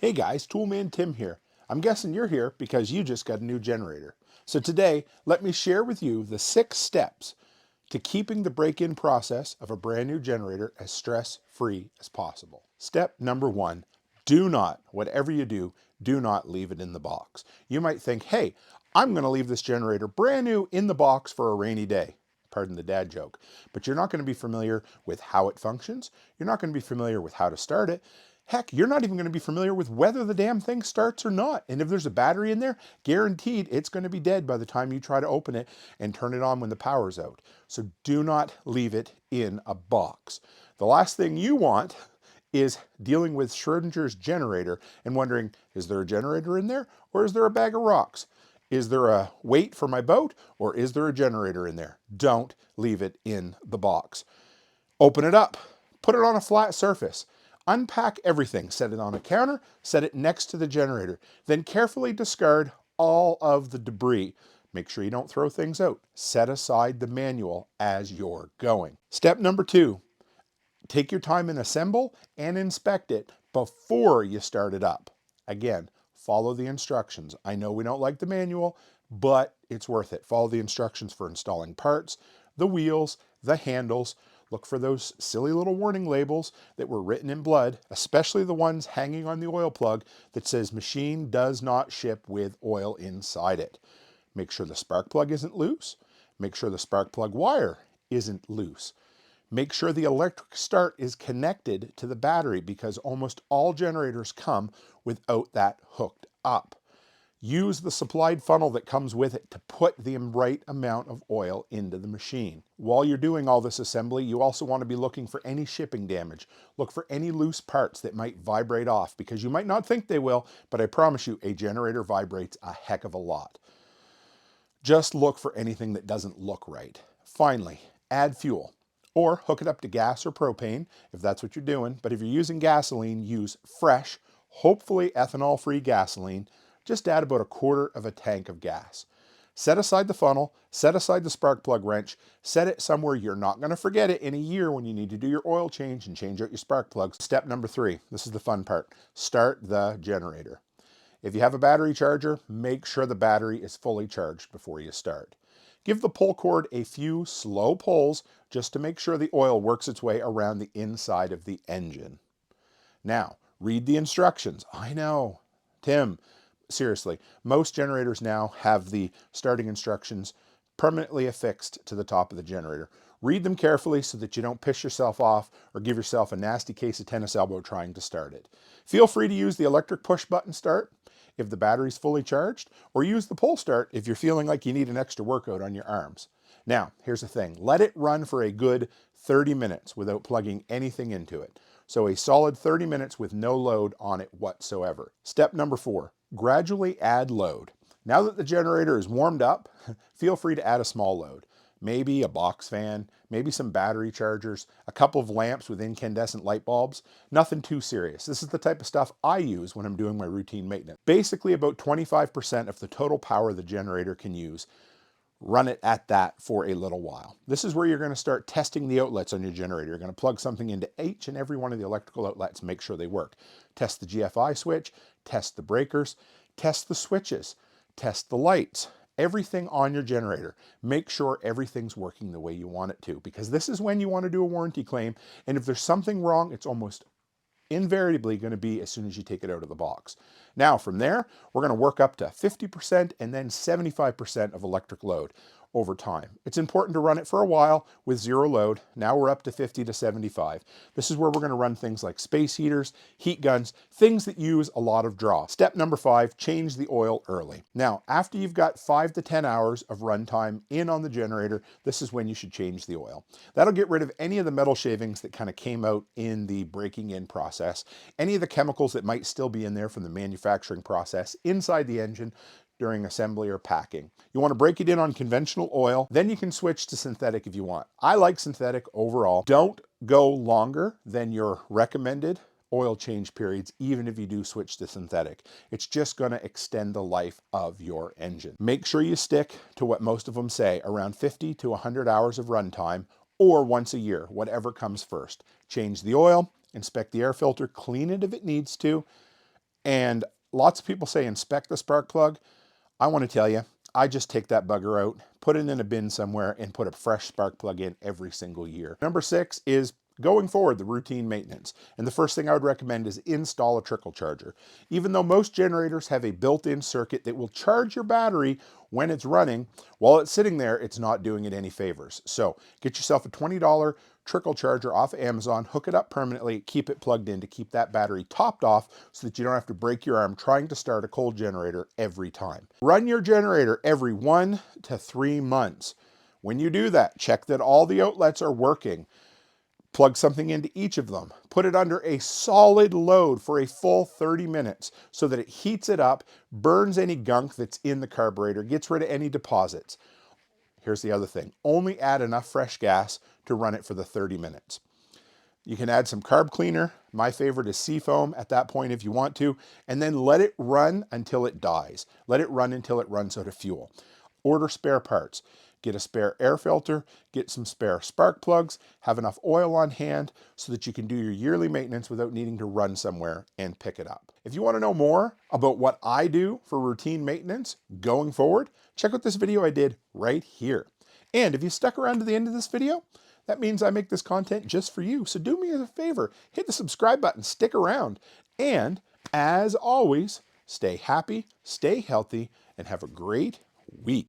Hey guys, Toolman Tim here. I'm guessing you're here because you just got a new generator. So today, let me share with you the 6 steps to keeping the break-in process of a brand new generator as stress-free as possible. Step number 1, do not, whatever you do not leave it in the box. You might think, hey, I'm going to leave this generator brand new in the box for a rainy day. Pardon the dad joke. But you're not going to be familiar with how it functions. You're not going to be familiar with how to start it. Heck, you're not even going to be familiar with whether the damn thing starts or not. And if there's a battery in there, guaranteed it's going to be dead by the time you try to open it and turn it on when the power's out. So do not leave it in a box. The last thing you want is dealing with Schrodinger's generator and wondering, is there a generator in there or is there a bag of rocks? Is there a weight for my boat or is there a generator in there? Don't leave it in the box. Open it up, put it on a flat surface. Unpack everything, set it on a counter, set it next to the generator. Then carefully discard all of the debris. Make sure you don't throw things out. Set aside the manual as you're going. Step number 2, take your time and assemble and inspect it before you start it up. Again, follow the instructions. I know we don't like the manual, but it's worth it. Follow the instructions for installing parts, the wheels, the handles. Look for those silly little warning labels that were written in blood, especially the ones hanging on the oil plug that says machine does not ship with oil inside it. Make sure the spark plug isn't loose. Make sure the spark plug wire isn't loose. Make sure the electric start is connected to the battery because almost all generators come without that hooked up. Use the supplied funnel that comes with it to put the right amount of oil into the machine. While you're doing all this assembly, you also want to be looking for any shipping damage. Look for any loose parts that might vibrate off because you might not think they will, but I promise you a generator vibrates a heck of a lot. Just look for anything that doesn't look right. Finally, add fuel. Or hook it up to gas or propane if that's what you're doing. But if you're using gasoline, use fresh, hopefully ethanol-free gasoline. Just add about 1/4 of a tank of gas. Set aside the funnel, set aside the spark plug wrench, set it somewhere you're not going to forget it in a year when you need to do your oil change and change out your spark plugs. Step number 3, this is the fun part. Start the generator. If you have a battery charger, make sure the battery is fully charged before you start. Give the pull cord a few slow pulls just to make sure the oil works its way around the inside of the engine. Now, read the instructions. I know, Tim, seriously, most generators now have the starting instructions permanently affixed to the top of the generator. Read them carefully so that you don't piss yourself off or give yourself a nasty case of tennis elbow trying to start it. Feel free to use the electric push button start if the battery's fully charged, or use the pull start if you're feeling like you need an extra workout on your arms. Now, here's the thing. Let it run for a good 30 minutes without plugging anything into it. So a solid 30 minutes with no load on it whatsoever. Step number 4, gradually add load. Now that the generator is warmed up, feel free to add a small load. Maybe a box fan, maybe some battery chargers, a couple of lamps with incandescent light bulbs. Nothing too serious. This is the type of stuff I use when I'm doing my routine maintenance. Basically about 25% of the total power the generator can use. Run it at that for a little while. This is where you're going to start testing the outlets on your generator. You're going to plug something into each and every one of the electrical outlets and make sure they work. Test the GFI switch, test the breakers, test the switches, test the lights, everything on your generator. Make sure everything's working the way you want it to, because this is when you want to do a warranty claim. And if there's something wrong, it's almost invariably going to be as soon as you take it out of the box. Now from there, we're going to work up to 50% and then 75% of electric load over time. It's important to run it for a while with zero load. Now we're up to 50 to 75. This is where we're going to run things like space heaters, heat guns, things that use a lot of draw. Step number 5, change the oil early. Now, after you've got 5 to 10 hours of runtime in on the generator, this is when you should change the oil. That'll get rid of any of the metal shavings that kind of came out in the breaking in process, any of the chemicals that might still be in there from the manufacturing process inside the engine during assembly or packing. You want to break it in on conventional oil, then you can switch to synthetic if you want. I like synthetic overall. Don't go longer than your recommended oil change periods, even if you do switch to synthetic. It's just going to extend the life of your engine. Make sure you stick to what most of them say, around 50 to 100 hours of runtime, or once a year, whatever comes first. Change the oil, inspect the air filter, clean it if it needs to, And lots of people say inspect the spark plug. I want to tell you, I just take that bugger out, put it in a bin somewhere, and put a fresh spark plug in every single year. Number 6 is going forward, the routine maintenance. And the first thing I would recommend is install a trickle charger. Even though most generators have a built-in circuit that will charge your battery when it's running, while it's sitting there, it's not doing it any favors. So get yourself a $20 trickle charger off of Amazon, hook it up permanently, keep it plugged in to keep that battery topped off so that you don't have to break your arm trying to start a cold generator every time. Run your generator every 1 to 3 months. When you do that, check that all the outlets are working. Plug something into each of them. Put it under a solid load for a full 30 minutes so that it heats it up, burns any gunk that's in the carburetor, gets rid of any deposits. Here's the other thing. Only add enough fresh gas to run it for the 30 minutes. You can add some carb cleaner. My favorite is Seafoam at that point if you want to, and then let it run until it dies. Let it run until it runs out of fuel. Order spare parts. Get a spare air filter, get some spare spark plugs, have enough oil on hand so that you can do your yearly maintenance without needing to run somewhere and pick it up. If you want to know more about what I do for routine maintenance going forward, check out this video I did right here. And if you stuck around to the end of this video, that means I make this content just for you. So do me a favor, hit the subscribe button, stick around. And as always, stay happy, stay healthy, and have a great week.